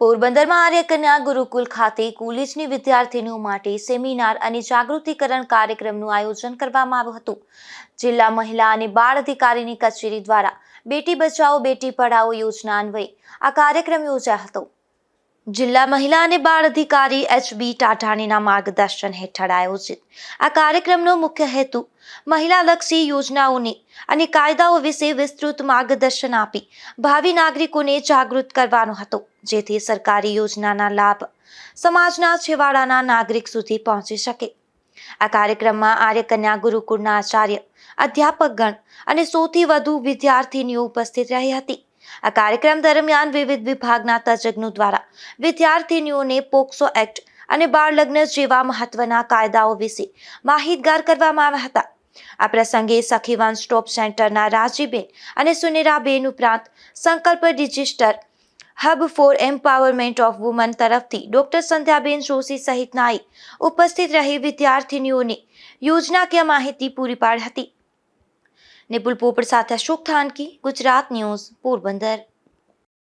પોરબંદરમાં આર્ય કન્યા ગુરુકુલ ખાતે કોલેજની વિદ્યાર્થીનીઓ માટે સેમિનાર અને જાગૃતિકરણ કાર્યક્રમનું આયોજન કરવામાં આવ્યું હતું। જિલ્લા મહિલા અને બાળ અધિકારીની કચેરી દ્વારા બેટી બચાવો બેટી પઢાઓ યોજના અન્વયે આ કાર્યક્રમ યોજાયો હતો। જિલ્લા મહિલા અને બાળ અધિકારી એચ.બી. ટાઢાણીના માર્ગદર્શન હેઠળ આયોજિત આ કાર્યક્રમનો મુખ્ય હેતુ મહિલાલક્ષી યોજનાઓને અને કાયદાઓ વિશે વિસ્તૃત માર્ગદર્શન આપી ભાવિ નાગરિકોને જાગૃત કરવાનો હતો, જેથી સરકારી યોજનાના લાભ સમાજના છેવાડાના નાગરિક સુધી પહોંચી શકે। આ કાર્યક્રમમાં આર્ય કન્યા ગુરુકુળના આચાર્ય, અધ્યાપકગણ અને સૌથી વધુ વિદ્યાર્થીનીઓ ઉપસ્થિત રહી હતી। આ કાર્યક્રમ દરમિયાન વિવિધ વિભાગના તજજ્ઞો દ્વારા વિદ્યાર્થીનીઓને પોક્સો એક્ટ અને બાળ લગ્ન જેવા મહત્વના કાયદાઓ વિશે માહિતગાર કરવામાં આવ્યા હતા। આ પ્રસંગે સખી વન સ્ટોપ સેન્ટરના રાજીબેન અને સુનેરાબેન ઉપરાંત સંકલ્પ digital hub four empowerment of woman તરફથી ડોક્ટર સંધ્યાબેન જોશી સહિતનાએ ઉપસ્થિત રહી વિદ્યાર્થીનીઓને યોજનાકીય માહિતી પૂરી પાડી હતી। નિપુલ પોપટ સાથે અશોક થાનકી, ગુજરાત ન્યૂઝ, પોરબંદર।